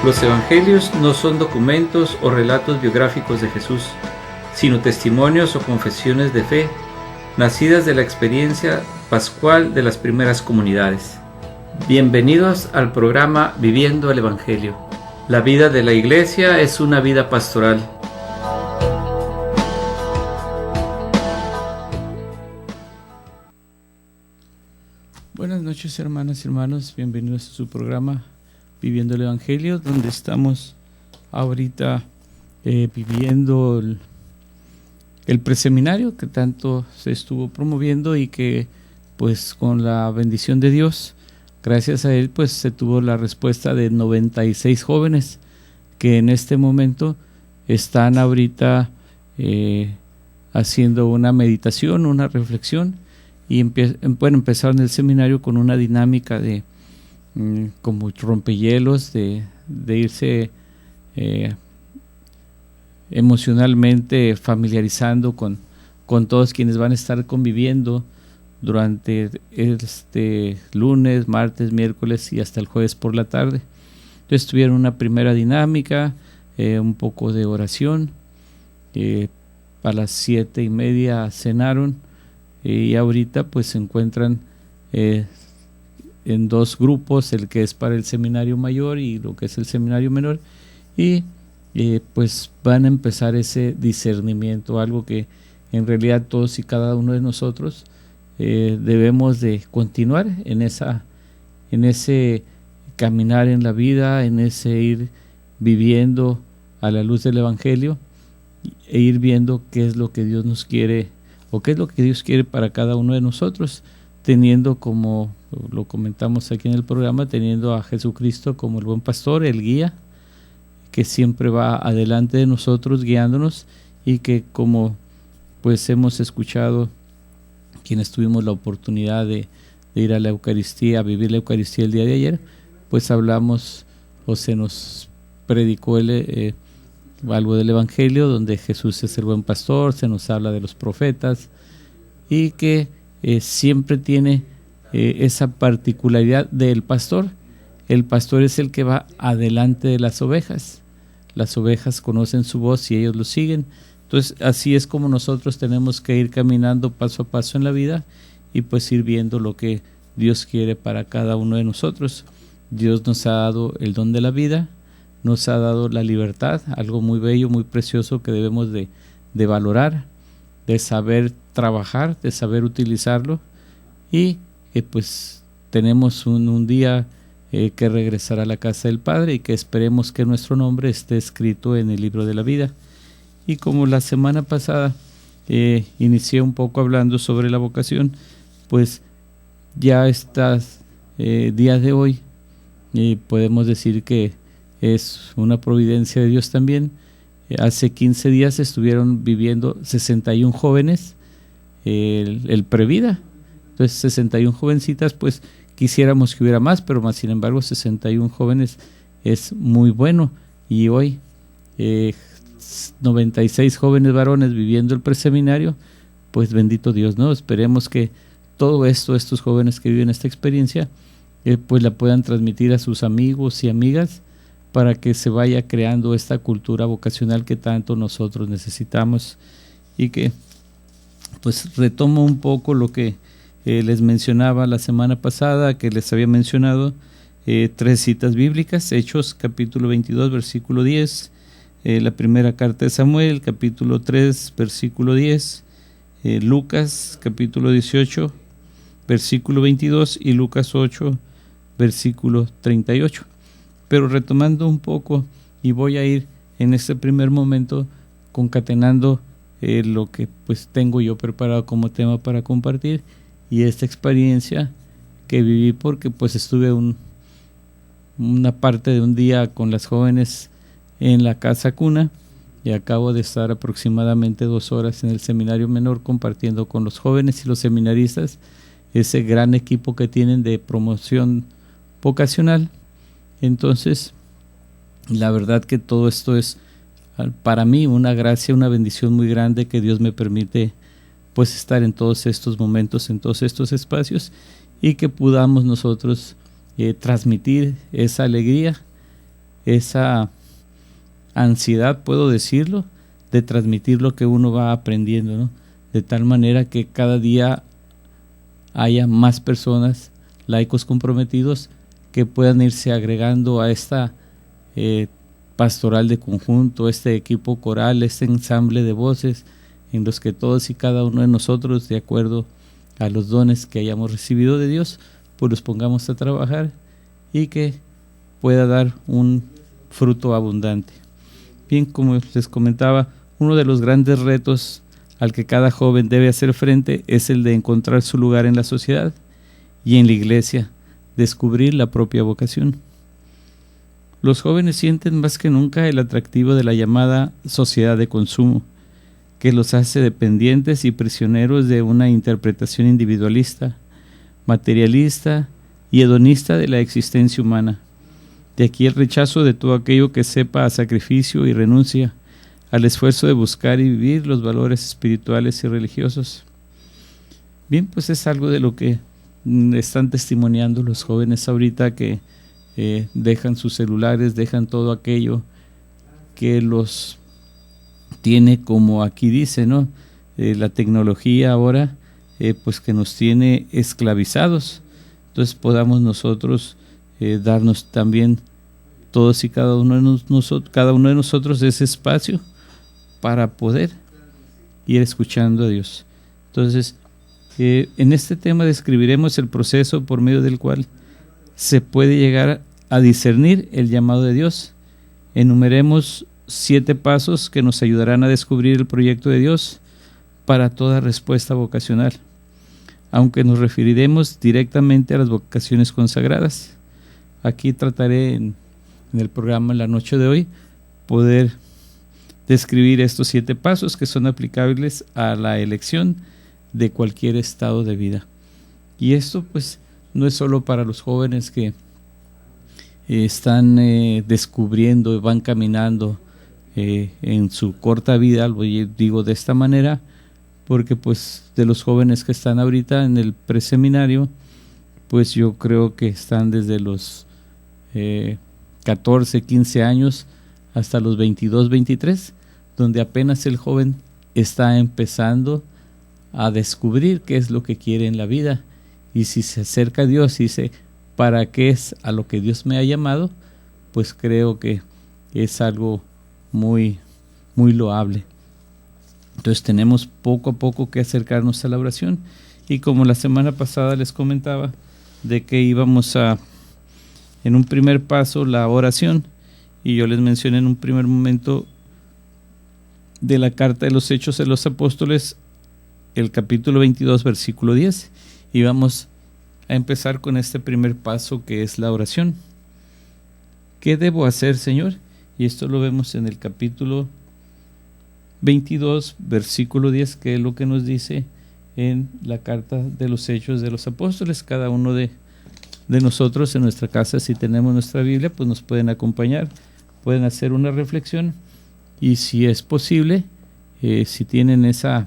Los evangelios no son documentos o relatos biográficos de Jesús, sino testimonios o confesiones de fe, nacidas de la experiencia pascual de las primeras comunidades. Bienvenidos al programa Viviendo el Evangelio. La vida de la Iglesia es una vida pastoral. Buenas noches, hermanas y hermanos, bienvenidos a su programa Viviendo el Evangelio, donde estamos ahorita viviendo el preseminario que tanto se estuvo promoviendo y que pues con la bendición de Dios, gracias a él, pues se tuvo la respuesta de 96 jóvenes que en este momento están ahorita haciendo una meditación, una reflexión, y empezaron el seminario con una dinámica de como rompehielos, de irse emocionalmente familiarizando con todos quienes van a estar conviviendo durante este lunes, martes, miércoles y hasta el jueves por la tarde. Entonces tuvieron una primera dinámica, un poco de oración, a las 7:30 cenaron, y ahorita pues se encuentran en dos grupos, el que es para el seminario mayor y lo que es el seminario menor, y pues van a empezar ese discernimiento, algo que en realidad todos y cada uno de nosotros debemos de continuar en ese caminar en la vida, en ese ir viviendo a la luz del Evangelio e ir viendo qué es lo que Dios nos quiere o qué es lo que Dios quiere para cada uno de nosotros, teniendo, como lo comentamos aquí en el programa, teniendo a Jesucristo como el buen pastor, el guía, que siempre va adelante de nosotros guiándonos, y que como pues hemos escuchado quienes tuvimos la oportunidad de ir a la Eucaristía, a vivir la Eucaristía el día de ayer, pues hablamos o se nos predicó algo del Evangelio, donde Jesús es el buen pastor, se nos habla de los profetas, y que siempre tiene esa particularidad del pastor. El pastor es el que va adelante de las ovejas conocen su voz y ellos lo siguen. Entonces así es como nosotros tenemos que ir caminando paso a paso en la vida y pues ir viendo lo que Dios quiere para cada uno de nosotros. Dios nos ha dado el don de la vida, nos ha dado la libertad, algo muy bello, muy precioso que debemos de valorar, de saber trabajar, de saber utilizarlo, y que pues tenemos un día que regresar a la casa del Padre y que esperemos que nuestro nombre esté escrito en el libro de la vida. Y como la semana pasada inicié un poco hablando sobre la vocación, pues ya estas días de hoy podemos decir que es una providencia de Dios también. Hace 15 días estuvieron viviendo 61 jóvenes el previda. Entonces 61 jovencitas, pues quisiéramos que hubiera más, pero más sin embargo 61 jóvenes es muy bueno. Y hoy 96 jóvenes varones viviendo el preseminario, pues bendito Dios, ¿no? Esperemos que todo esto, estos jóvenes que viven esta experiencia, pues la puedan transmitir a sus amigos y amigas, para que se vaya creando esta cultura vocacional que tanto nosotros necesitamos. Y que pues retomo un poco lo que les mencionaba la semana pasada, que les había mencionado 3 citas bíblicas: Hechos capítulo 22 versículo 10, la primera carta de Samuel capítulo 3 versículo 10, Lucas capítulo 18 versículo 22 y Lucas 8 versículo 38. Pero retomando un poco, y voy a ir en este primer momento concatenando lo que pues tengo yo preparado como tema para compartir, y esta experiencia que viví porque pues estuve una parte de un día con las jóvenes en la casa cuna, y acabo de estar aproximadamente 2 horas en el seminario menor compartiendo con los jóvenes y los seminaristas, ese gran equipo que tienen de promoción vocacional. Entonces, la verdad que todo esto es para mí una gracia, una bendición muy grande, que Dios me permite pues estar en todos estos momentos, en todos estos espacios, y que podamos nosotros transmitir esa alegría esa ansiedad, puedo decirlo, de transmitir lo que uno va aprendiendo, ¿no? De tal manera que cada día haya más personas, laicos comprometidos, que puedan irse agregando a esta pastoral de conjunto, este equipo coral, este ensamble de voces, en los que todos y cada uno de nosotros, de acuerdo a los dones que hayamos recibido de Dios, pues los pongamos a trabajar y que pueda dar un fruto abundante. Bien, como les comentaba, uno de los grandes retos al que cada joven debe hacer frente es el de encontrar su lugar en la sociedad y en la iglesia, descubrir la propia vocación. Los jóvenes sienten más que nunca el atractivo de la llamada sociedad de consumo, que los hace dependientes y prisioneros de una interpretación individualista, materialista y hedonista de la existencia humana. De aquí el rechazo de todo aquello que sepa a sacrificio y renuncia al esfuerzo de buscar y vivir los valores espirituales y religiosos. Bien, pues es algo de lo que están testimoniando los jóvenes ahorita, que dejan sus celulares, dejan todo aquello que los tiene, como aquí dice, ¿no? La tecnología ahora, pues que nos tiene esclavizados. Entonces podamos nosotros darnos también, todos y cada uno de nosotros, ese espacio para poder ir escuchando a Dios. Entonces, en este tema describiremos el proceso por medio del cual se puede llegar a discernir el llamado de Dios. Enumeremos 7 pasos que nos ayudarán a descubrir el proyecto de Dios para toda respuesta vocacional, aunque nos referiremos directamente a las vocaciones consagradas. Aquí trataré en el programa en la noche de hoy poder describir estos 7 pasos que son aplicables a la elección de cualquier estado de vida. Y esto pues no es solo para los jóvenes que están descubriendo, van caminando en su corta vida, lo digo de esta manera, porque pues de los jóvenes que están ahorita en el preseminario, pues yo creo que están desde los 14, 15 años hasta los 22, 23, donde apenas el joven está empezando a descubrir qué es lo que quiere en la vida, y si se acerca a Dios y dice, ¿para qué es a lo que Dios me ha llamado? Pues creo que es algo muy, muy loable. Entonces tenemos poco a poco que acercarnos a la oración, y como la semana pasada les comentaba de que íbamos a, en un primer paso, la oración, y yo les mencioné en un primer momento de la carta de los Hechos de los Apóstoles, el capítulo 22, versículo 10, y vamos a empezar con este primer paso, que es la oración. ¿Qué debo hacer, Señor? Y esto lo vemos en el capítulo 22, versículo 10, que es lo que nos dice en la carta de los Hechos de los Apóstoles. Cada uno de nosotros en nuestra casa, si tenemos nuestra Biblia, pues nos pueden acompañar, pueden hacer una reflexión, y si es posible, si tienen esa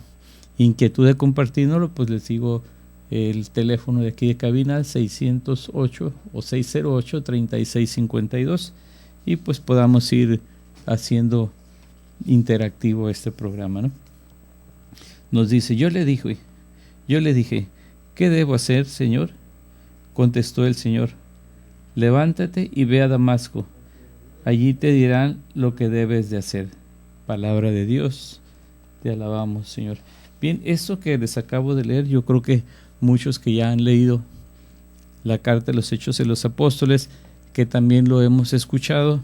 inquietud de compartirlo, pues les digo el teléfono de aquí de cabina, 608 o 608-3652, y pues podamos ir haciendo interactivo este programa, ¿no? Nos dice, yo le dije, ¿qué debo hacer, Señor? Contestó el Señor, levántate y ve a Damasco, allí te dirán lo que debes de hacer. Palabra de Dios, te alabamos, Señor. Bien, esto que les acabo de leer, yo creo que muchos que ya han leído la carta de los Hechos de los Apóstoles, que también lo hemos escuchado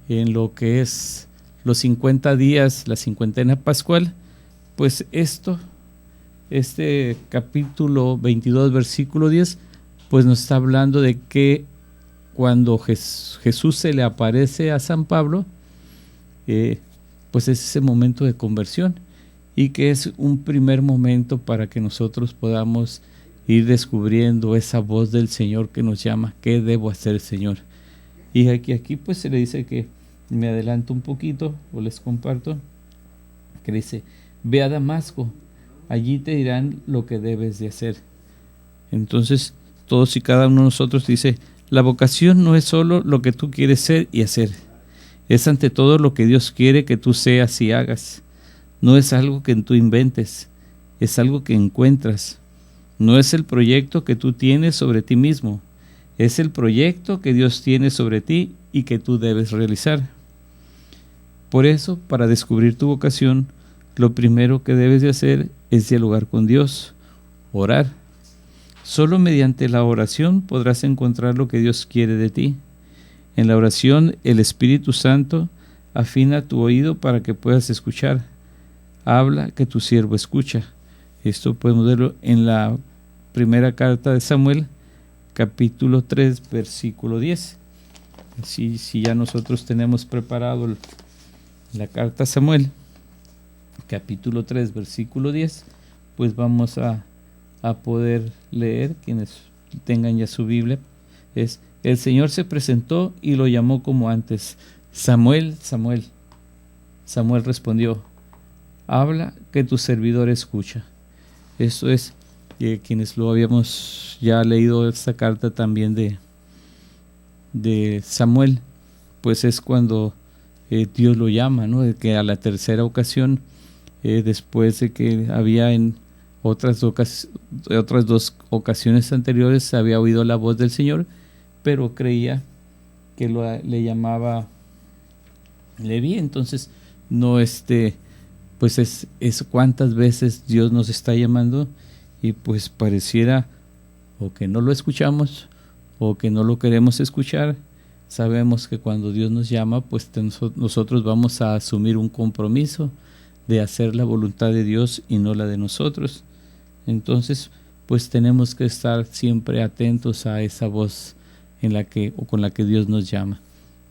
en lo que es los 50 días, la cincuentena pascual, pues este capítulo 22, versículo 10, pues nos está hablando de que cuando Jesús se le aparece a San Pablo, pues es ese momento de conversión, y que es un primer momento para que nosotros podamos ir descubriendo esa voz del Señor que nos llama, ¿qué debo hacer, Señor? Y aquí pues se le dice, que me adelanto un poquito, o les comparto, que dice, ve a Damasco, allí te dirán lo que debes de hacer. Entonces, todos y cada uno de nosotros dice, la vocación no es solo lo que tú quieres ser y hacer, Es ante todo lo que Dios quiere que tú seas y hagas. No es algo que tú inventes, es algo que encuentras. No es el proyecto que tú tienes sobre ti mismo, es el proyecto que Dios tiene sobre ti y que tú debes realizar. Por eso, para descubrir tu vocación, lo primero que debes de hacer es dialogar con Dios, orar. Solo mediante la oración podrás encontrar lo que Dios quiere de ti. En la oración, el Espíritu Santo afina tu oído para que puedas escuchar. Habla que tu siervo escucha. Esto podemos verlo en la primera carta de Samuel, capítulo 3, versículo 10. Así, si ya nosotros tenemos preparado la carta a Samuel, capítulo 3, versículo 10, pues vamos a poder leer, quienes tengan ya su Biblia. Es: el Señor se presentó y lo llamó como antes: Samuel, Samuel. Samuel respondió: habla que tu servidor escucha. Esto es, quienes lo habíamos ya leído esta carta también de Samuel, pues es cuando Dios lo llama, ¿no? De que a la tercera ocasión, después de que había en otras dos ocasiones anteriores había oído la voz del Señor, pero creía que le llamaba Leví. Entonces no pues es cuántas veces Dios nos está llamando, y pues pareciera o que no lo escuchamos o que no lo queremos escuchar. Sabemos que cuando Dios nos llama, pues nosotros vamos a asumir un compromiso de hacer la voluntad de Dios y no la de nosotros. Entonces, pues tenemos que estar siempre atentos a esa voz con la que Dios nos llama.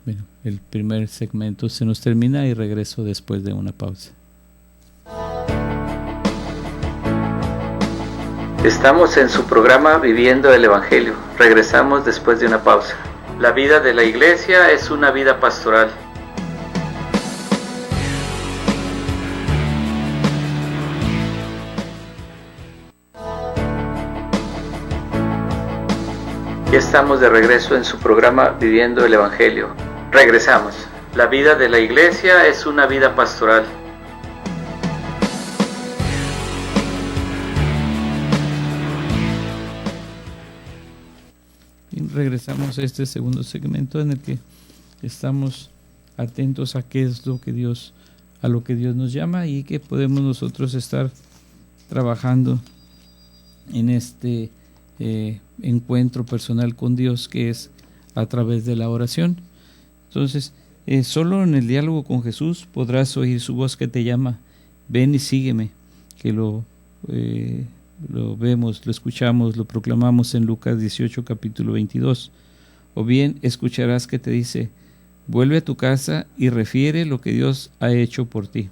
Bueno, el primer segmento se nos termina y regreso después de una pausa. Estamos en su programa Viviendo el Evangelio. Regresamos después de una pausa. La vida de la iglesia es una vida pastoral. Ya estamos de regreso en su programa Viviendo el Evangelio. Regresamos. La vida de la iglesia es una vida pastoral. Y regresamos a este segundo segmento en el que estamos atentos a qué es a lo que Dios nos llama, y que podemos nosotros estar trabajando en este encuentro personal con Dios, que es a través de la oración. Entonces, solo en el diálogo con Jesús podrás oír su voz que te llama: ven y sígueme, que lo vemos, lo escuchamos, lo proclamamos en Lucas 18, capítulo 22. O bien escucharás que te dice: vuelve a tu casa y refiere lo que Dios ha hecho por ti.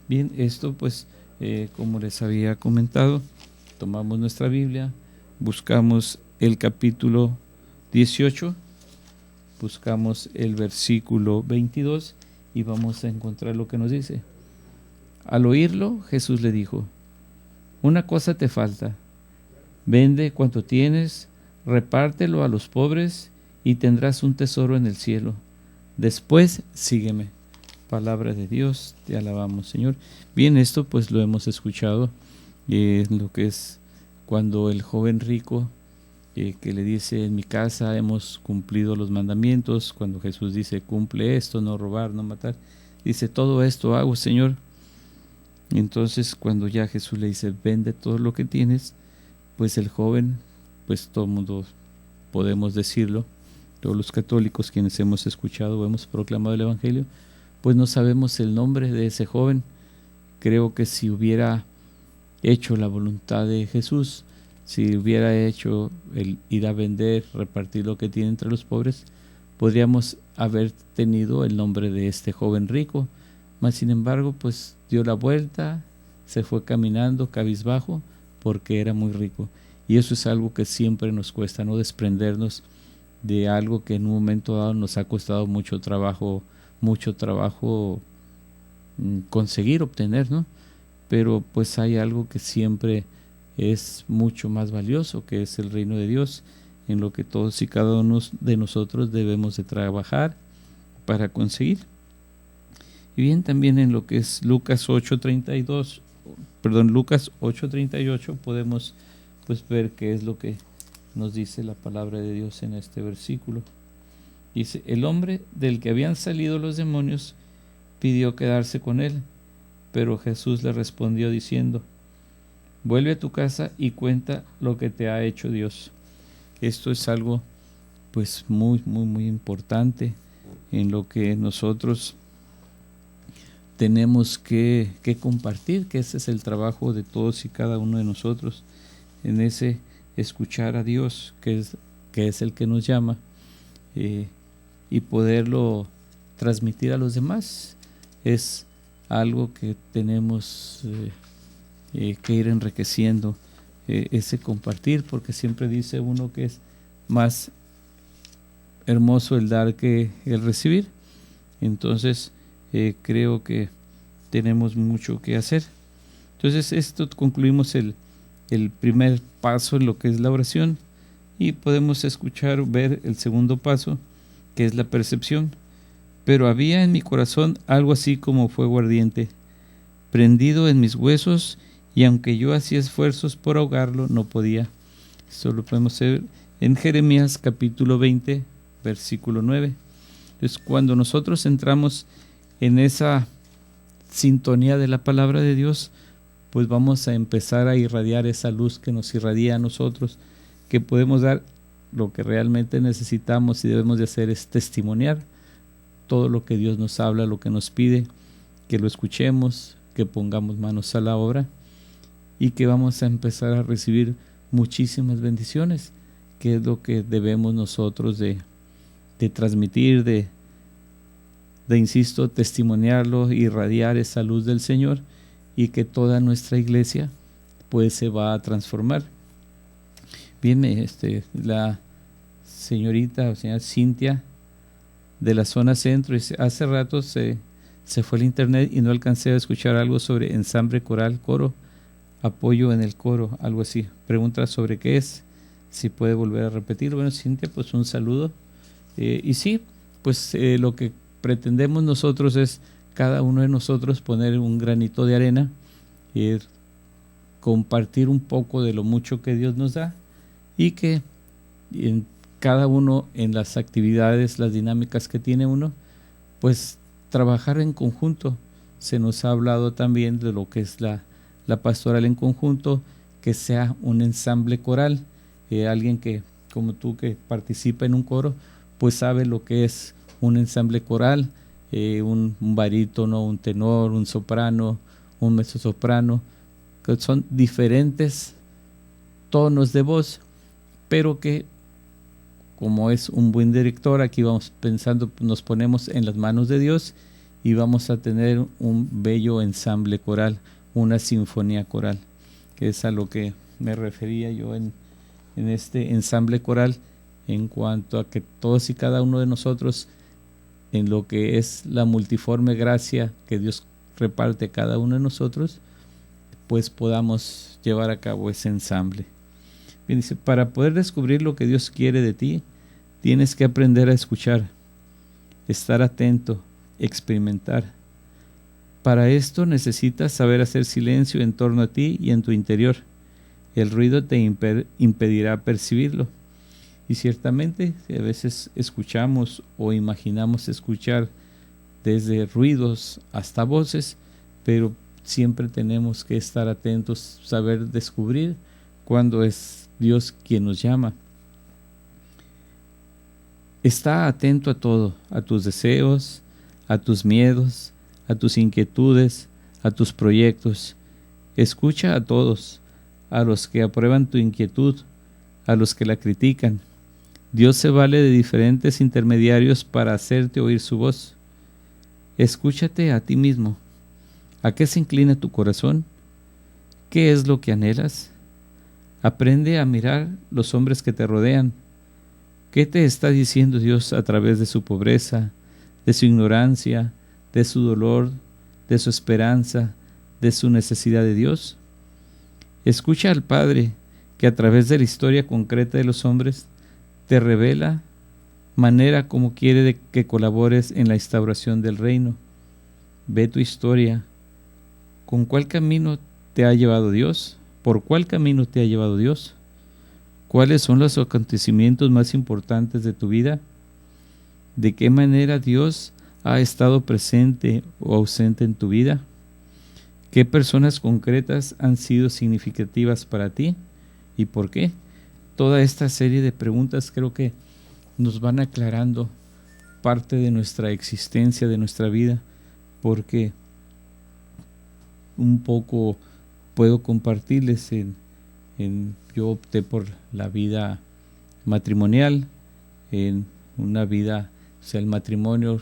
Bien, esto pues, como les había comentado, tomamos nuestra Biblia, buscamos el capítulo 18, buscamos el versículo 22 y vamos a encontrar lo que nos dice. Al oírlo, Jesús le dijo: una cosa te falta, vende cuanto tienes, repártelo a los pobres y tendrás un tesoro en el cielo. Después sígueme. Palabra de Dios, te alabamos, Señor. Bien, esto pues lo hemos escuchado, lo que es cuando el joven rico que le dice: en mi casa hemos cumplido los mandamientos. Cuando Jesús dice: cumple esto, no robar, no matar, dice: todo esto hago, Señor. Entonces, cuando ya Jesús le dice: vende todo lo que tienes, pues el joven, pues todo el mundo podemos decirlo, todos los católicos quienes hemos escuchado o hemos proclamado el Evangelio, pues no sabemos el nombre de ese joven. Creo que si hubiera hecho la voluntad de Jesús, si hubiera hecho el ir a vender, repartir lo que tiene entre los pobres, podríamos haber tenido el nombre de este joven rico. Mas sin embargo, pues dio la vuelta, se fue caminando cabizbajo porque era muy rico. Y eso es algo que siempre nos cuesta, no desprendernos de algo que en un momento dado nos ha costado mucho trabajo conseguir, obtener, ¿no? Pero pues hay algo que siempre es mucho más valioso, que es el reino de Dios, en lo que todos y cada uno de nosotros debemos de trabajar para conseguir. Y bien, también en lo que es Lucas 8:38 podemos pues ver qué es lo que nos dice la palabra de Dios en este versículo. Dice: el hombre del que habían salido los demonios pidió quedarse con él, pero Jesús le respondió diciendo: vuelve a tu casa y cuenta lo que te ha hecho Dios. Esto es algo pues muy importante en lo que nosotros tenemos que compartir, que ese es el trabajo de todos y cada uno de nosotros, en ese escuchar a Dios, que es el que nos llama, y poderlo transmitir a los demás. Es algo que tenemos que ir enriqueciendo, ese compartir, porque siempre dice uno que es más hermoso el dar que el recibir. Entonces creo que tenemos mucho que hacer. Entonces esto concluimos el primer paso en lo que es la oración, y podemos ver el segundo paso, que es la percepción. Pero había en mi corazón algo así como fuego ardiente, prendido en mis huesos, y aunque yo hacía esfuerzos por ahogarlo, no podía. Esto lo podemos ver en Jeremías capítulo 20, versículo 9. Entonces, cuando nosotros entramos en esa sintonía de la palabra de Dios, pues vamos a empezar a irradiar esa luz que nos irradia a nosotros, que podemos dar. Lo que realmente necesitamos y debemos de hacer es testimoniar todo lo que Dios nos habla, lo que nos pide, que lo escuchemos, que pongamos manos a la obra, y que vamos a empezar a recibir muchísimas bendiciones, que es lo que debemos nosotros de transmitir, de insisto, testimoniarlo, irradiar esa luz del Señor, y que toda nuestra iglesia pues se va a transformar. Bien, la señorita o señora Cintia de la zona centro dice: hace rato se fue el internet y no alcancé a escuchar algo sobre ensamble coral, coro, apoyo en el coro, algo así. Pregunta sobre qué es, si puede volver a repetir. Bueno, Cintia, pues un saludo. Y sí, pues lo que pretendemos nosotros es cada uno de nosotros poner un granito de arena, compartir un poco de lo mucho que Dios nos da, y que en cada uno, en las actividades, las dinámicas que tiene uno, pues trabajar en conjunto. Se nos ha hablado también de lo que es la pastoral en conjunto, que sea un ensamble coral. Alguien que, como tú, que participa en un coro, pues sabe lo que es un ensamble coral, un barítono, un tenor, un soprano, un mezzosoprano, que son diferentes tonos de voz, pero que, como es un buen director, aquí vamos pensando, nos ponemos en las manos de Dios y vamos a tener un bello ensamble coral, una sinfonía coral, que es a lo que me refería yo en este ensamble coral, en cuanto a que todos y cada uno de nosotros, en lo que es la multiforme gracia que Dios reparte a cada uno de nosotros, pues podamos llevar a cabo ese ensamble. Bien, dice: para poder descubrir lo que Dios quiere de ti, tienes que aprender a escuchar, estar atento, experimentar. Para esto necesitas saber hacer silencio en torno a ti y en tu interior. El ruido te impedirá percibirlo. Y ciertamente, a veces escuchamos o imaginamos escuchar desde ruidos hasta voces, pero siempre tenemos que estar atentos, saber descubrir cuando es Dios quien nos llama. Está atento a todo, a tus deseos, a tus miedos, a tus inquietudes, a tus proyectos. Escucha a todos, a los que aprueban tu inquietud, a los que la critican. Dios se vale de diferentes intermediarios para hacerte oír su voz. Escúchate a ti mismo. ¿A qué se inclina tu corazón? ¿Qué es lo que anhelas? Aprende a mirar los hombres que te rodean. ¿Qué te está diciendo Dios a través de su pobreza, de su ignorancia, de su dolor, de su esperanza, de su necesidad de Dios? Escucha al Padre, que a través de la historia concreta de los hombres te revela manera como quiere que colabores en la instauración del reino. Ve tu historia. ¿Con cuál camino te ha llevado Dios? ¿Por cuál camino te ha llevado Dios? ¿Cuáles son los acontecimientos más importantes de tu vida? ¿De qué manera Dios ha estado presente o ausente en tu vida? ¿Qué personas concretas han sido significativas para ti y por qué? Toda esta serie de preguntas creo que nos van aclarando parte de nuestra existencia, de nuestra vida, porque un poco puedo compartirles yo opté por la vida matrimonial, en una vida, o sea, el matrimonio,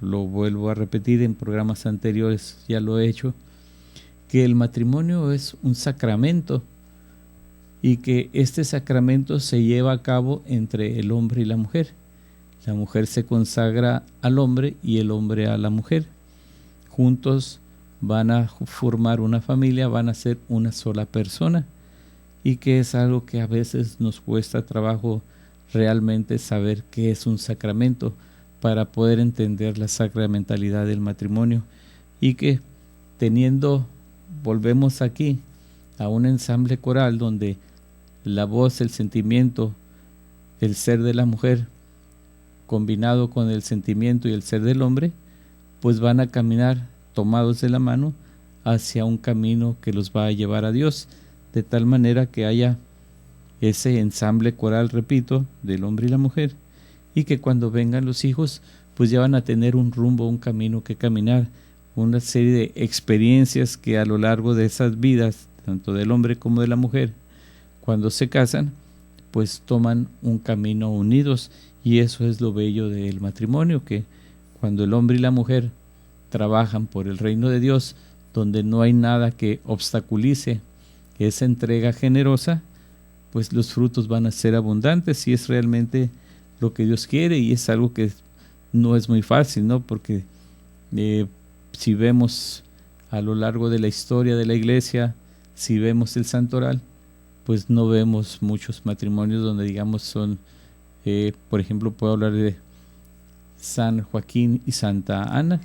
lo vuelvo a repetir en programas anteriores, ya lo he hecho, que el matrimonio es un sacramento y que este sacramento se lleva a cabo entre el hombre y la mujer. La mujer se consagra al hombre y el hombre a la mujer. Juntos van a formar una familia, van a ser una sola persona, y que es algo que a veces nos cuesta trabajo realmente saber qué es un sacramento para poder entender la sacramentalidad del matrimonio, y que volvemos aquí a un ensamble coral donde la voz, el sentimiento, el ser de la mujer combinado con el sentimiento y el ser del hombre, pues van a caminar tomados de la mano hacia un camino que los va a llevar a Dios, de tal manera que haya ese ensamble coral, repito, del hombre y la mujer, y que cuando vengan los hijos, pues ya van a tener un rumbo, un camino que caminar, una serie de experiencias que a lo largo de esas vidas, tanto del hombre como de la mujer, cuando se casan, pues toman un camino unidos, y eso es lo bello del matrimonio, que cuando el hombre y la mujer trabajan por el reino de Dios, donde no hay nada que obstaculice esa entrega generosa, pues los frutos van a ser abundantes, si es realmente lo que Dios quiere, y es algo que no es muy fácil, ¿no? Porque si vemos a lo largo de la historia de la iglesia, si vemos el santoral, pues no vemos muchos matrimonios donde digamos son, por ejemplo, puedo hablar de San Joaquín y Santa Ana,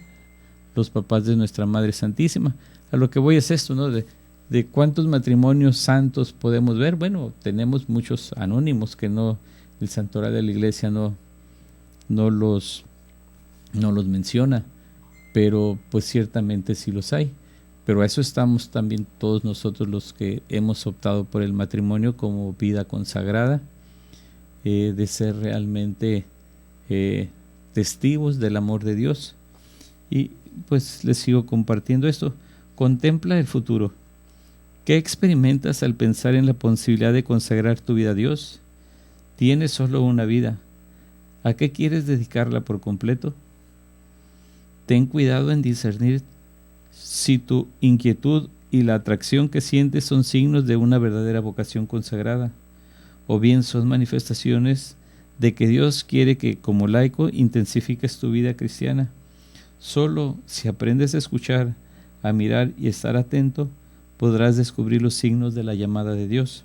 los papás de nuestra Madre Santísima. A lo que voy es esto, ¿no? De cuántos matrimonios santos podemos ver. Bueno, tenemos muchos anónimos que no, el santoral de la iglesia no los menciona, pero pues ciertamente sí los hay. Pero a eso estamos también todos nosotros los que hemos optado por el matrimonio como vida consagrada, de ser realmente testigos del amor de Dios. Y pues les sigo compartiendo esto. Contempla el futuro. ¿Qué experimentas al pensar en la posibilidad de consagrar tu vida a Dios? Tienes solo una vida. ¿A qué quieres dedicarla por completo? Ten cuidado en discernir si tu inquietud y la atracción que sientes son signos de una verdadera vocación consagrada, o bien son manifestaciones de que Dios quiere que como laico intensifiques tu vida cristiana. Solo si aprendes a escuchar, a mirar y estar atento, podrás descubrir los signos de la llamada de Dios.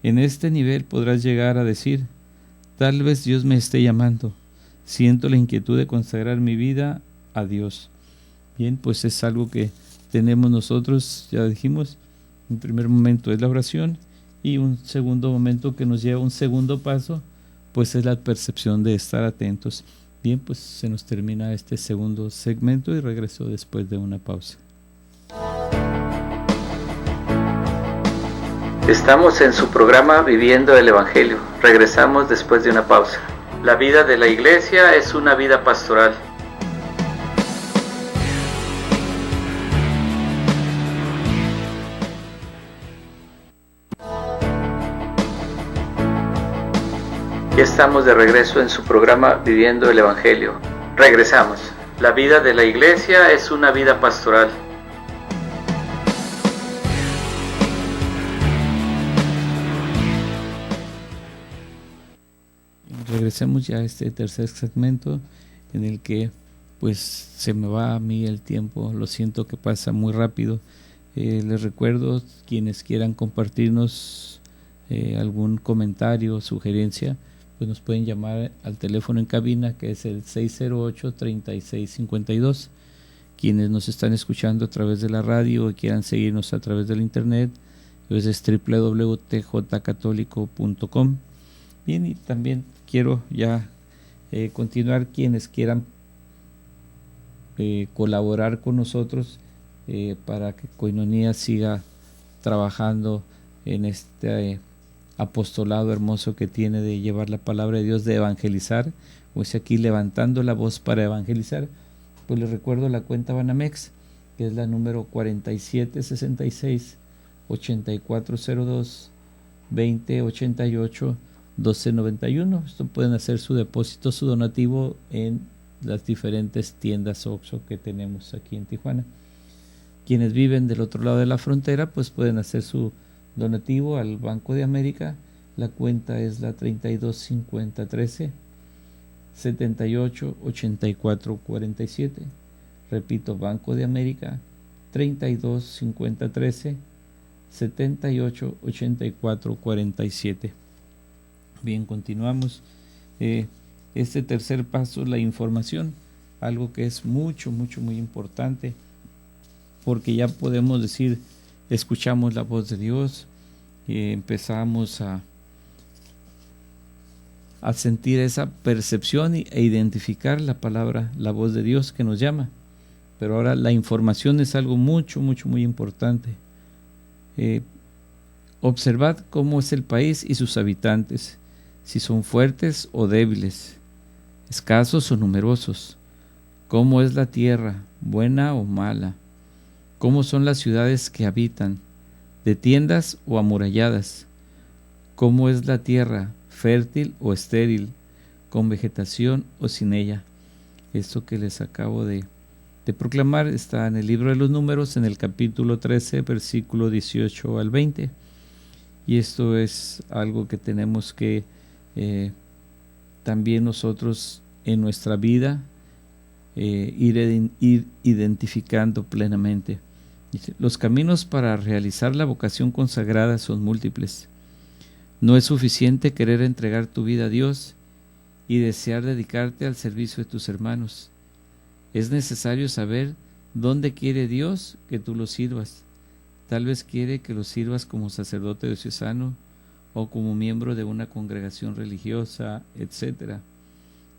En este nivel podrás llegar a decir: tal vez Dios me esté llamando, siento la inquietud de consagrar mi vida a Dios. Bien, pues es algo que tenemos nosotros, ya dijimos, un primer momento es la oración, y un segundo momento que nos lleva a un segundo paso, pues es la percepción de estar atentos. Bien, pues se nos termina este segundo segmento y regreso después de una pausa. Estamos en su programa Viviendo el Evangelio. Regresamos después de una pausa. La vida de la iglesia es una vida pastoral. Ya estamos de regreso en su programa Viviendo el Evangelio. Regresamos. La vida de la iglesia es una vida pastoral. Regresemos ya a este tercer segmento en el que pues se me va a mí el tiempo, lo siento que pasa muy rápido. Les recuerdo, quienes quieran compartirnos algún comentario o sugerencia, pues nos pueden llamar al teléfono en cabina, que es el 608-3652, Quienes nos están escuchando a través de la radio y quieran seguirnos a través del internet, pues es www.tjcatólico.com. Bien, y también quiero ya continuar. Quienes quieran colaborar con nosotros para que Koinonia siga trabajando en este apostolado hermoso que tiene de llevar la palabra de Dios, de evangelizar, pues aquí levantando la voz para evangelizar. Pues les recuerdo la cuenta Banamex, que es la número 4766-8402-2088-1291. Esto pueden hacer su depósito, su donativo en las diferentes tiendas OXXO que tenemos aquí en Tijuana. Quienes viven del otro lado de la frontera, pues pueden hacer su donativo al Banco de América. La cuenta es la 325013 788447. Repito, Banco de América 325013 788447. Bien, continuamos. Este tercer paso, la información, algo que es muy importante, porque ya podemos decir, escuchamos la voz de Dios, empezamos a sentir esa percepción e identificar la palabra, la voz de Dios que nos llama. Pero ahora la información es algo muy importante. Observad cómo es el país y sus habitantes, si son fuertes o débiles, escasos o numerosos, cómo es la tierra, buena o mala, cómo son las ciudades que habitan, de tiendas o amuralladas, cómo es la tierra, fértil o estéril, con vegetación o sin ella. Esto que les acabo de proclamar está en el libro de los Números, en el capítulo 13, versículo 18 al 20. Y esto es algo que tenemos que también nosotros en nuestra vida ir identificando plenamente. Dice, los caminos para realizar la vocación consagrada son múltiples. No es suficiente querer entregar tu vida a Dios y desear dedicarte al servicio de tus hermanos. Es necesario saber dónde quiere Dios que tú lo sirvas. Tal vez quiere que lo sirvas como sacerdote diocesano o como miembro de una congregación religiosa, etc.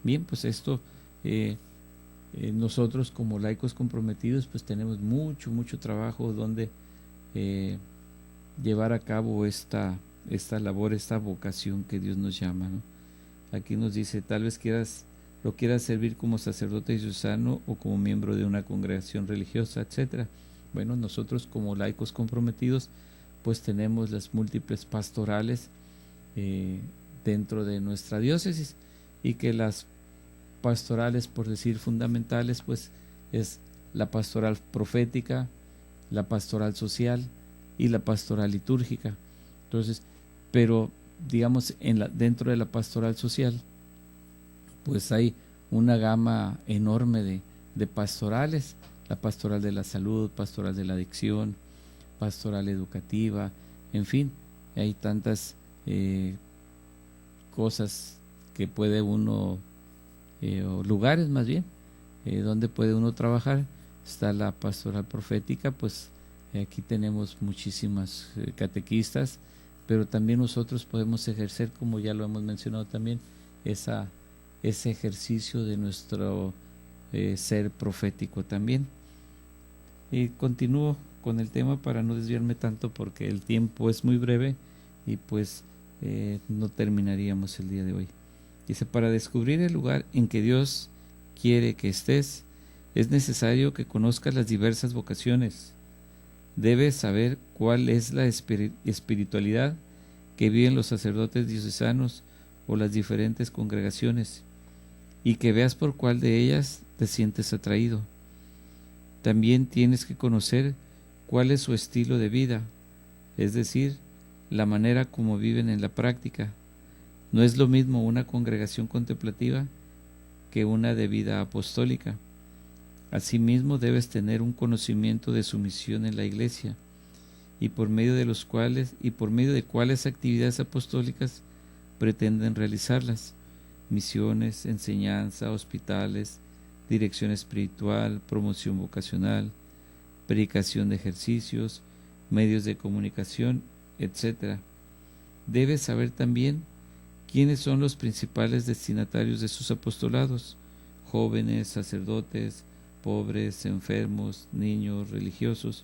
Bien, pues esto nosotros como laicos comprometidos pues tenemos mucho trabajo donde llevar a cabo esta labor, esta vocación que Dios nos llama, ¿no? Aquí nos dice, tal vez lo quieras servir como sacerdote diocesano o como miembro de una congregación religiosa, etc. Bueno, nosotros como laicos comprometidos pues tenemos las múltiples pastorales dentro de nuestra diócesis, y que las pastorales, por decir fundamentales, pues es la pastoral profética, la pastoral social y la pastoral litúrgica. Entonces, pero digamos dentro de la pastoral social pues hay una gama enorme de pastorales: la pastoral de la salud, pastoral de la adicción, pastoral educativa, en fin, hay tantas cosas que puede uno, o lugares más bien, donde puede uno trabajar. Está la pastoral profética, pues aquí tenemos muchísimas catequistas, pero también nosotros podemos ejercer, como ya lo hemos mencionado también, ese ejercicio de nuestro ser profético también. Y continúo con el tema para no desviarme tanto, porque el tiempo es muy breve y pues no terminaríamos el día de hoy. Dice, para descubrir el lugar en que Dios quiere que estés, es necesario que conozcas las diversas vocaciones. Debes saber cuál es la espiritualidad que viven los sacerdotes diocesanos o las diferentes congregaciones, y que veas por cuál de ellas te sientes atraído. También tienes que conocer cuál es su estilo de vida, es decir, la manera como viven en la práctica. No es lo mismo una congregación contemplativa que una de vida apostólica. Asimismo, debes tener un conocimiento de su misión en la Iglesia, y por medio de cuáles actividades apostólicas pretenden realizarlas: misiones, enseñanza, hospitales, dirección espiritual, promoción vocacional, predicación de ejercicios, medios de comunicación, etc. Debe saber también quiénes son los principales destinatarios de sus apostolados: jóvenes, sacerdotes, pobres, enfermos, niños, religiosos.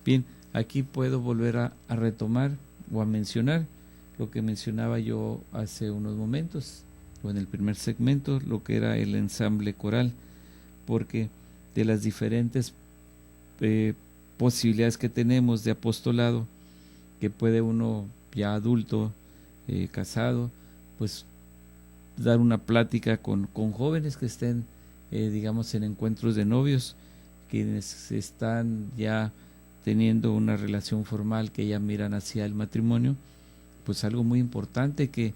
Bien, aquí puedo volver a retomar o a mencionar lo que mencionaba yo hace unos momentos, o en el primer segmento, lo que era el ensamble coral, porque de las diferentes posibilidades que tenemos de apostolado, que puede uno ya adulto, casado, pues dar una plática con jóvenes que estén, digamos, en encuentros de novios, quienes están ya teniendo una relación formal, que ya miran hacia el matrimonio. Pues algo muy importante que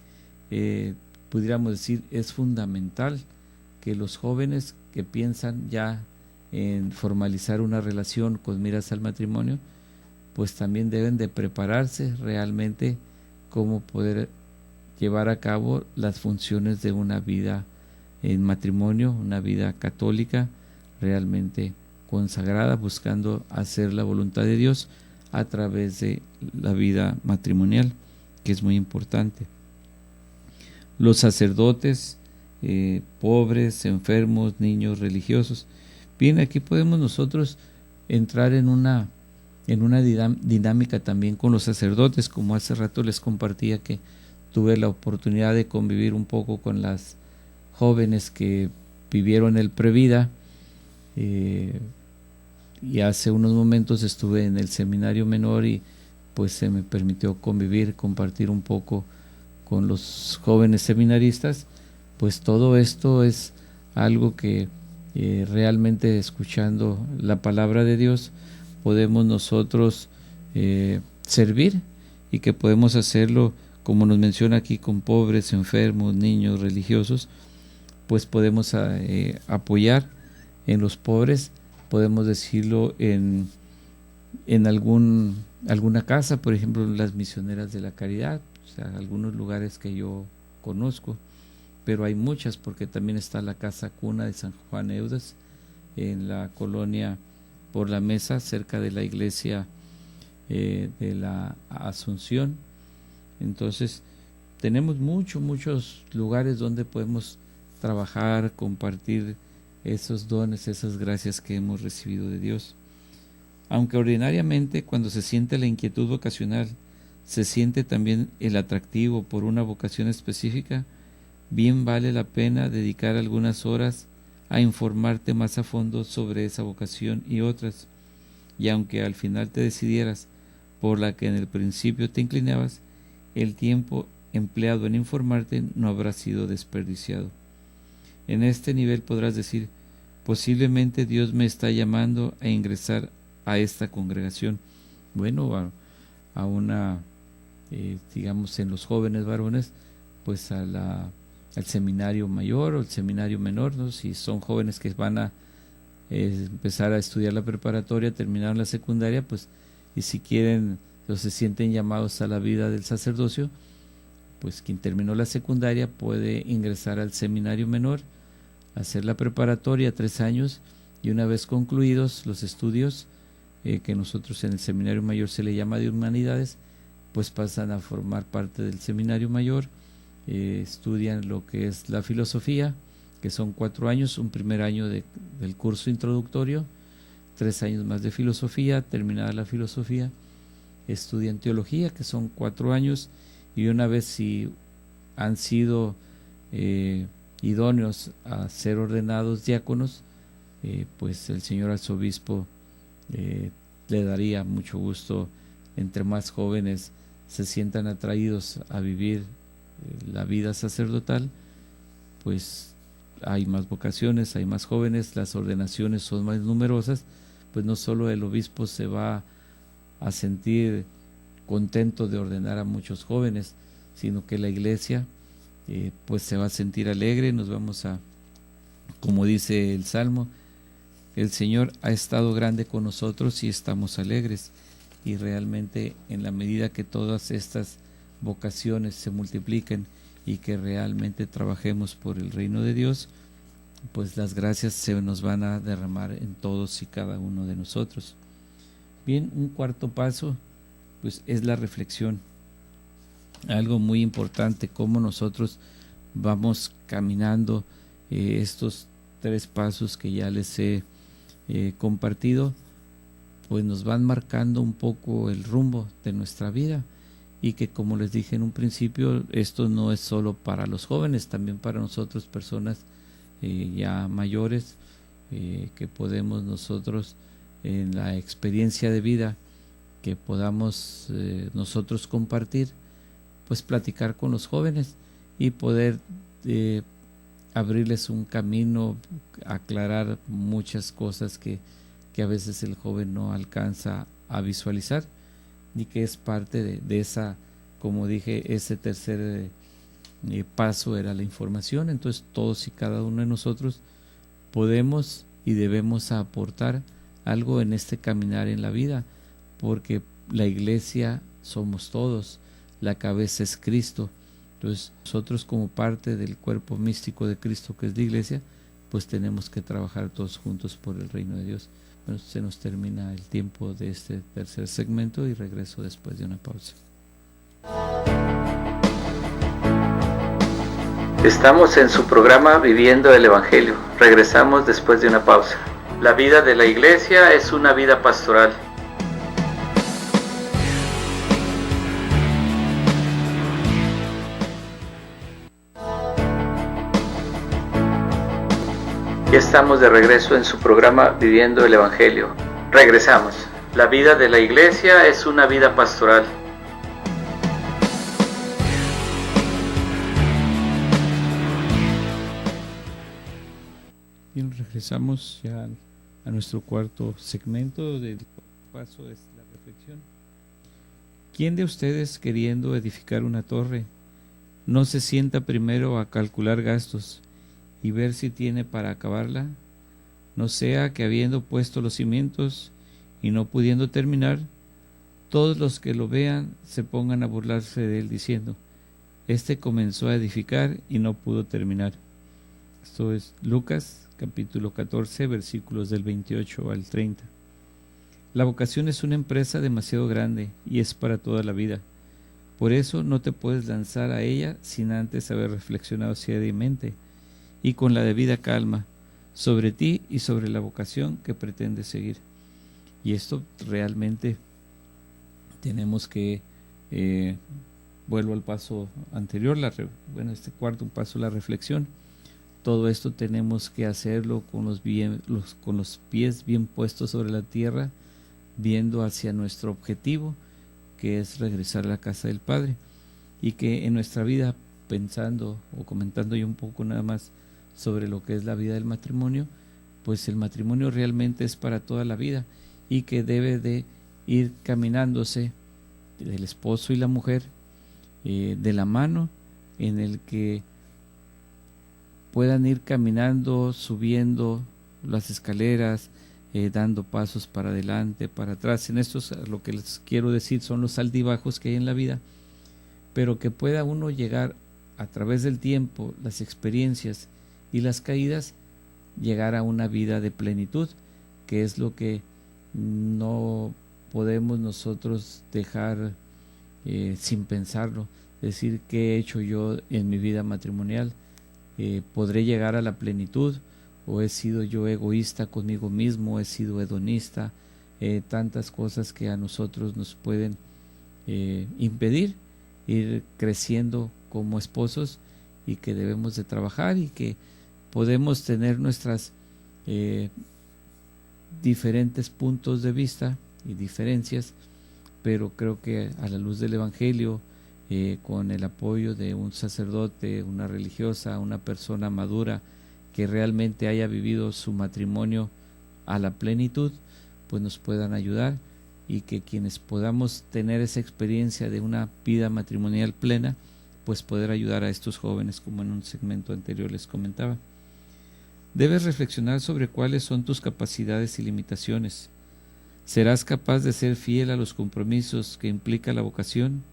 pudiéramos decir es fundamental, que los jóvenes que piensan ya en formalizar una relación con miras al matrimonio, pues también deben de prepararse realmente cómo poder llevar a cabo las funciones de una vida en matrimonio, una vida católica realmente consagrada, buscando hacer la voluntad de Dios a través de la vida matrimonial, que es muy importante. Los sacerdotes, pobres, enfermos, niños, religiosos. Bien, aquí podemos nosotros entrar en una dinámica también con los sacerdotes, como hace rato les compartía que tuve la oportunidad de convivir un poco con las jóvenes que vivieron el previda, y hace unos momentos estuve en el seminario menor y pues se me permitió convivir, compartir un poco con los jóvenes seminaristas. Pues todo esto es algo que realmente, escuchando la palabra de Dios, podemos nosotros servir, y que podemos hacerlo, como nos menciona aquí, con pobres, enfermos, niños, religiosos. Pues podemos apoyar en los pobres, podemos decirlo en alguna casa, por ejemplo las misioneras de la caridad, o sea, algunos lugares que yo conozco, pero hay muchas, porque también está la Casa Cuna de San Juan Eudes en la colonia Por la Mesa, cerca de la iglesia de la Asunción. Entonces tenemos muchos lugares donde podemos trabajar, compartir esos dones, esas gracias que hemos recibido de Dios. Aunque ordinariamente, cuando se siente la inquietud vocacional, se siente también el atractivo por una vocación específica, bien vale la pena dedicar algunas horas a informarte más a fondo sobre esa vocación y otras, y aunque al final te decidieras por la que en el principio te inclinabas, el tiempo empleado en informarte no habrá sido desperdiciado. En este nivel podrás decir: posiblemente Dios me está llamando a ingresar a esta congregación. Bueno, a una, digamos, en los jóvenes varones, pues al seminario mayor o el seminario menor, ¿no? Si son jóvenes que van a empezar a estudiar la preparatoria, terminaron la secundaria, pues, y si quieren o se sienten llamados a la vida del sacerdocio, pues quien terminó la secundaria puede ingresar al seminario menor, hacer la preparatoria 3 años, y una vez concluidos los estudios, que nosotros en el seminario mayor se le llama de humanidades, pues pasan a formar parte del seminario mayor, estudian lo que es la filosofía, que son 4 años, un primer año del curso introductorio, 3 años más de filosofía. Terminada la filosofía, estudian teología, que son 4 años, y una vez si han sido idóneos a ser ordenados diáconos, pues el señor arzobispo le daría mucho gusto, entre más jóvenes se sientan atraídos a vivir la vida sacerdotal, pues hay más vocaciones, hay más jóvenes, las ordenaciones son más numerosas, pues no solo el obispo se va a sentir contento de ordenar a muchos jóvenes, sino que la iglesia pues se va a sentir alegre. Nos vamos a, como dice el Salmo, el Señor ha estado grande con nosotros y estamos alegres. Y realmente, en la medida que todas estas vocaciones se multipliquen y que realmente trabajemos por el reino de Dios, pues las gracias se nos van a derramar en todos y cada uno de nosotros. Bien, un cuarto paso pues es la reflexión. Algo muy importante, cómo nosotros vamos caminando estos 3 pasos que ya les he compartido, pues nos van marcando un poco el rumbo de nuestra vida, y que, como les dije en un principio, esto no es solo para los jóvenes, también para nosotros, personas ya mayores, que podemos nosotros, en la experiencia de vida que podamos nosotros compartir, pues platicar con los jóvenes y poder abrirles un camino, aclarar muchas cosas que a veces el joven no alcanza a visualizar, y que es parte de esa, como dije, ese tercer paso era la información. Entonces todos y cada uno de nosotros podemos y debemos aportar algo en este caminar en la vida, porque la iglesia somos todos, la cabeza es Cristo. Entonces nosotros, como parte del cuerpo místico de Cristo que es la iglesia, pues tenemos que trabajar todos juntos por el reino de Dios. Bueno, se nos termina el tiempo de este tercer segmento y regreso después de una pausa. Estamos en su programa Viviendo el Evangelio. Regresamos después de una pausa. La vida de la iglesia es una vida pastoral. Ya estamos de regreso en su programa Viviendo el Evangelio. Regresamos. La vida de la iglesia es una vida pastoral. Bien, regresamos ya a nuestro cuarto segmento. Del paso es la reflexión. ¿Quién de ustedes, queriendo edificar una torre, no se sienta primero a calcular gastos y ver si tiene para acabarla? No sea que, habiendo puesto los cimientos y no pudiendo terminar, todos los que lo vean se pongan a burlarse de él, diciendo: este comenzó a edificar y no pudo terminar. Esto es Lucas capítulo 14, versículos del 28 al 30. La vocación es una empresa demasiado grande y es para toda la vida. Por eso no te puedes lanzar a ella sin antes haber reflexionado seriamente y con la debida calma sobre ti y sobre la vocación que pretendes seguir. Y esto realmente tenemos que, vuelvo al paso anterior, este cuarto paso, la reflexión. Todo esto tenemos que hacerlo con los pies bien puestos sobre la tierra, viendo hacia nuestro objetivo, que es regresar a la casa del Padre, y que en nuestra vida, pensando o comentando yo un poco nada más sobre lo que es la vida del matrimonio, pues el matrimonio realmente es para toda la vida, y que debe de ir caminándose el esposo y la mujer de la mano, en el que puedan ir caminando, subiendo las escaleras, dando pasos para adelante, para atrás. En esto lo que les quiero decir son los altibajos que hay en la vida, pero que pueda uno llegar a través del tiempo, las experiencias y las caídas, llegar a una vida de plenitud, que es lo que no podemos nosotros dejar sin pensarlo. Decir: ¿qué he hecho yo en mi vida matrimonial? ¿Podré llegar a la plenitud? ¿O he sido yo egoísta conmigo mismo? ¿He sido hedonista? Tantas cosas que a nosotros nos pueden impedir ir creciendo como esposos, y que debemos de trabajar, y que podemos tener nuestras diferentes puntos de vista y diferencias, pero creo que a la luz del Evangelio, con el apoyo de un sacerdote, una religiosa, una persona madura que realmente haya vivido su matrimonio a la plenitud, pues nos puedan ayudar, y que quienes podamos tener esa experiencia de una vida matrimonial plena, pues poder ayudar a estos jóvenes, como en un segmento anterior les comentaba. Debes reflexionar sobre cuáles son tus capacidades y limitaciones. ¿Serás capaz de ser fiel a los compromisos que implica la vocación?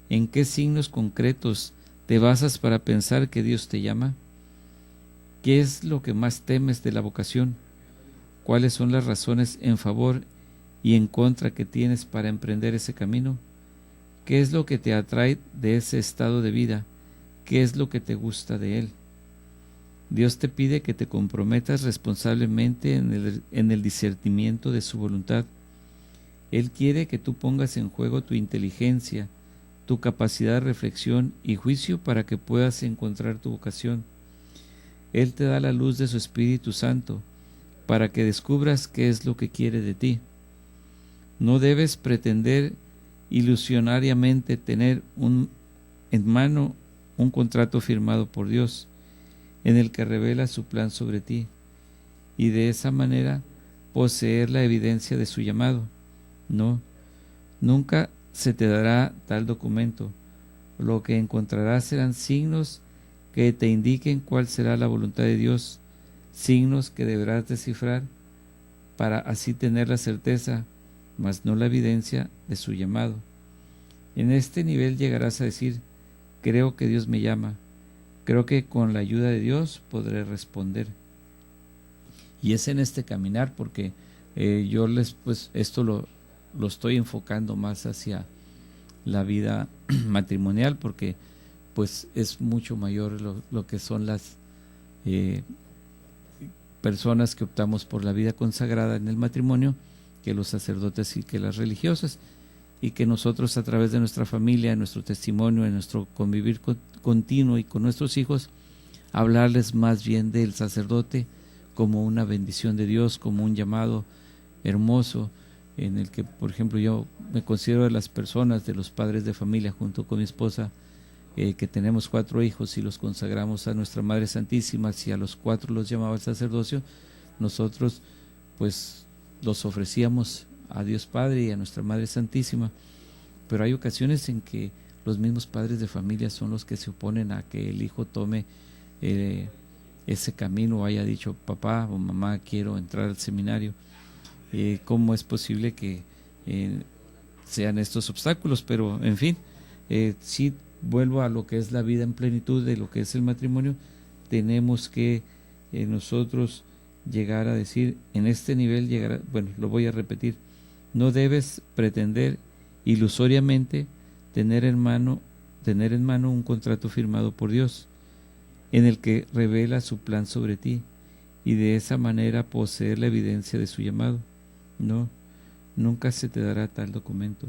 ¿En qué signos concretos te basas para pensar que Dios te llama? ¿Qué es lo que más temes de la vocación? ¿Cuáles son las razones en favor y en contra que tienes para emprender ese camino? ¿Qué es lo que te atrae de ese estado de vida? ¿Qué es lo que te gusta de él? Dios te pide que te comprometas responsablemente en el discernimiento de su voluntad. Él quiere que tú pongas en juego tu inteligencia, tu capacidad de reflexión y juicio para que puedas encontrar tu vocación. Él te da la luz de su Espíritu Santo para que descubras qué es lo que quiere de ti. No debes pretender ilusionariamente tener en mano un contrato firmado por Dios, en el que revela su plan sobre ti, y de esa manera poseer la evidencia de su llamado. No, nunca se te dará tal documento. Lo que encontrarás serán signos que te indiquen cuál será la voluntad de Dios, signos que deberás descifrar para así tener la certeza, mas no la evidencia de su llamado. En este nivel llegarás a decir: creo que Dios me llama, creo que con la ayuda de Dios podré responder. Y es en este caminar, porque yo esto lo estoy enfocando más hacia la vida matrimonial, porque pues es mucho mayor lo que son las personas que optamos por la vida consagrada en el matrimonio, que los sacerdotes y que las religiosas, y que nosotros, a través de nuestra familia, nuestro testimonio, en nuestro convivir continuo y con nuestros hijos, hablarles más bien del sacerdote como una bendición de Dios, como un llamado hermoso, en el que, por ejemplo, yo me considero de las personas, de los padres de familia, junto con mi esposa, que tenemos 4 hijos y los consagramos a nuestra Madre Santísima. Si a los 4 los llamaba el sacerdocio, nosotros pues los ofrecíamos a Dios Padre y a nuestra Madre Santísima. Pero hay ocasiones en que los mismos padres de familia son los que se oponen a que el hijo tome ese camino, o haya dicho: papá o mamá, quiero entrar al seminario. ¿Cómo es posible que sean estos obstáculos? Pero en fin, sí, vuelvo a lo que es la vida en plenitud, de lo que es el matrimonio. Tenemos que nosotros llegar a decir, en este nivel lo voy a repetir: no debes pretender ilusoriamente tener en mano un contrato firmado por Dios, en el que revela su plan sobre ti, y de esa manera poseer la evidencia de su llamado. No, nunca se te dará tal documento.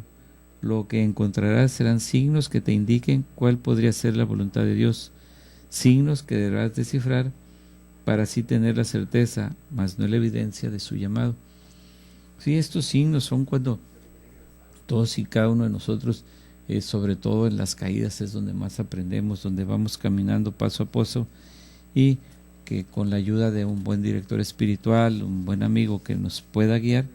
Lo que encontrarás serán signos que te indiquen cuál podría ser la voluntad de Dios, signos que deberás descifrar para así tener la certeza, mas no la evidencia de su llamado. Sí, estos signos son cuando todos y cada uno de nosotros, sobre todo en las caídas, es donde más aprendemos, donde vamos caminando paso a paso, y que con la ayuda de un buen director espiritual, un buen amigo que nos pueda guiar,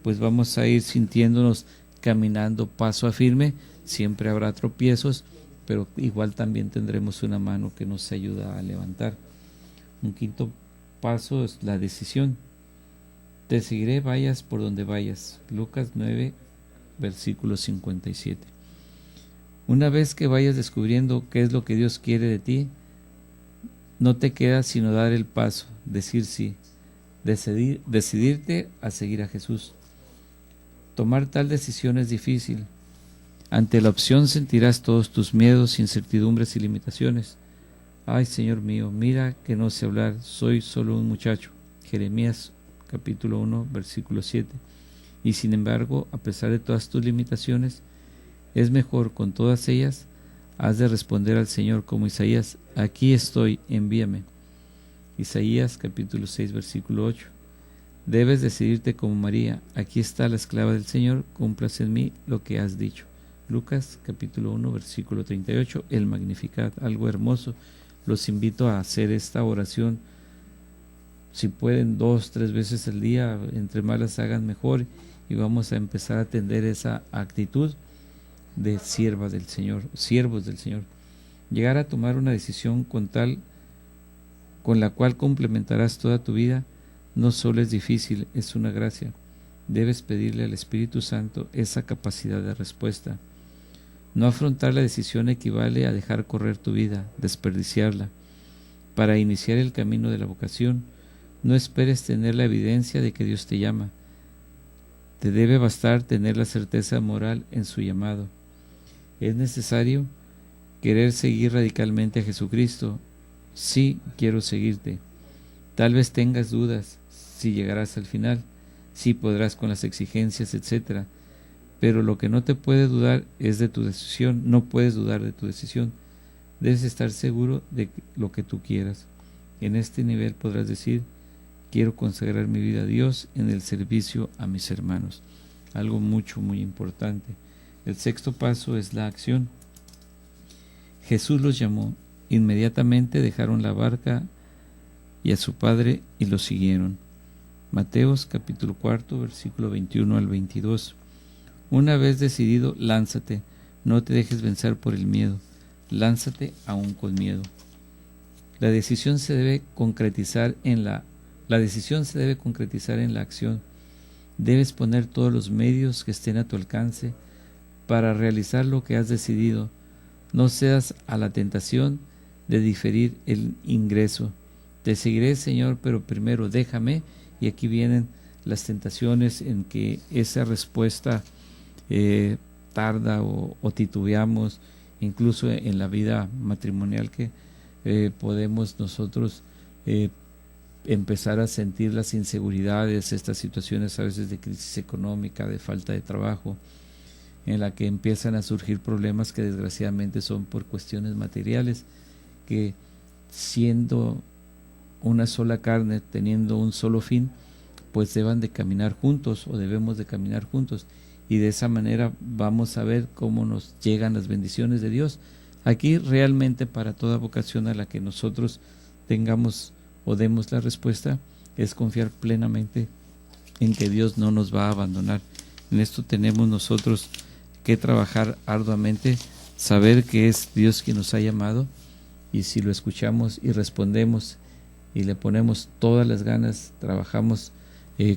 pues vamos a ir sintiéndonos caminando paso a firme. Siempre habrá tropiezos, pero igual también tendremos una mano que nos ayuda a levantar. Un quinto paso es la decisión. Te seguiré, vayas por donde vayas. Lucas 9, versículo 57. Una vez que vayas descubriendo qué es lo que Dios quiere de ti, no te queda sino dar el paso, decir sí, decidirte a seguir a Jesús. Tomar tal decisión es difícil. Ante la opción sentirás todos tus miedos, incertidumbres y limitaciones. Ay, Señor mío, mira que no sé hablar, soy solo un muchacho. Jeremías capítulo 1, versículo 7. Y sin embargo, a pesar de todas tus limitaciones, es mejor con todas ellas, has de responder al Señor como Isaías: aquí estoy, envíame. Isaías capítulo 6, versículo 8. Debes decidirte como María: aquí está la esclava del Señor, cúmplase en mí lo que has dicho. Lucas capítulo 1, versículo 38, el Magnificat, algo hermoso. Los invito a hacer esta oración, si pueden 2, 3 veces al día, entre más las hagan mejor, y vamos a empezar a atender esa actitud de siervas del Señor, siervos del Señor. Llegar a tomar una decisión con la cual complementarás toda tu vida, no solo es difícil, es una gracia. Debes pedirle al Espíritu Santo esa capacidad de respuesta. No afrontar la decisión equivale a dejar correr tu vida, desperdiciarla. para iniciar el camino de la vocación. No esperes tener la evidencia de que Dios te llama. Te debe bastar tener la certeza moral en su llamado. Es necesario querer seguir radicalmente a Jesucristo. Sí, quiero seguirte. Tal vez tengas dudas si llegarás al final, si podrás con las exigencias, etc. Pero lo que no te puede dudar es de tu decisión. No puedes dudar de tu decisión. Debes estar seguro de lo que tú quieras. En este nivel podrás decir: quiero consagrar mi vida a Dios en el servicio a mis hermanos. Algo muy importante. El sexto paso es la acción. Jesús los llamó. Inmediatamente dejaron la barca y a su padre y lo siguieron. Mateos capítulo 4, versículo 21 al 22. Una vez decidido, lánzate. No te dejes vencer por el miedo. Lánzate aún con miedo. La decisión se debe concretizar en la acción. Debes poner todos los medios que estén a tu alcance para realizar lo que has decidido. No cedas a la tentación de diferir el ingreso. Te seguiré, Señor, pero primero déjame. Y aquí vienen las tentaciones en que esa respuesta tarda o titubeamos, incluso en la vida matrimonial, que podemos nosotros empezar a sentir las inseguridades, estas situaciones a veces de crisis económica, de falta de trabajo, en la que empiezan a surgir problemas que desgraciadamente son por cuestiones materiales, que siendo una sola carne, teniendo un solo fin, pues deban de caminar juntos o debemos de caminar juntos, y de esa manera vamos a ver cómo nos llegan las bendiciones de Dios. Aquí realmente para toda vocación a la que nosotros tengamos o demos la respuesta, es confiar plenamente en que Dios no nos va a abandonar. En esto tenemos nosotros que trabajar arduamente, saber que es Dios quien nos ha llamado, y si lo escuchamos y respondemos y le ponemos todas las ganas, trabajamos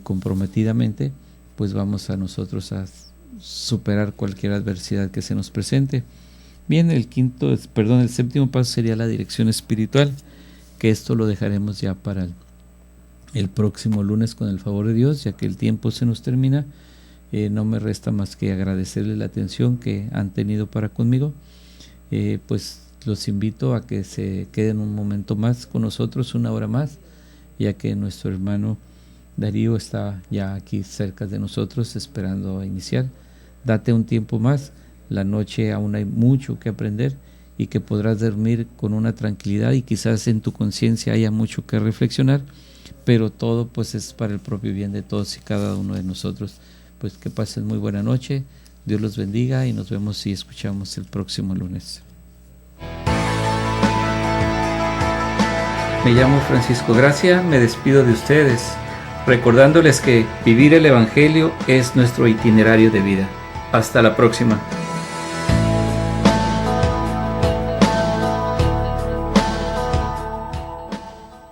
comprometidamente, pues vamos a nosotros a superar cualquier adversidad que se nos presente. Bien, el séptimo paso sería la dirección espiritual, que esto lo dejaremos ya para el próximo lunes con el favor de Dios, ya que el tiempo se nos termina. No me resta más que agradecerles la atención que han tenido para conmigo. Pues los invito a que se queden un momento más con nosotros, una hora más, ya que nuestro hermano Darío está ya aquí cerca de nosotros esperando a iniciar. Date un tiempo más, la noche aún hay mucho que aprender y que podrás dormir con una tranquilidad, y quizás en tu conciencia haya mucho que reflexionar, pero todo pues es para el propio bien de todos y cada uno de nosotros. Pues que pasen muy buena noche, Dios los bendiga y nos vemos y escuchamos el próximo lunes. Me llamo Francisco Gracia, me despido de ustedes, recordándoles que vivir el Evangelio es nuestro itinerario de vida. Hasta la próxima.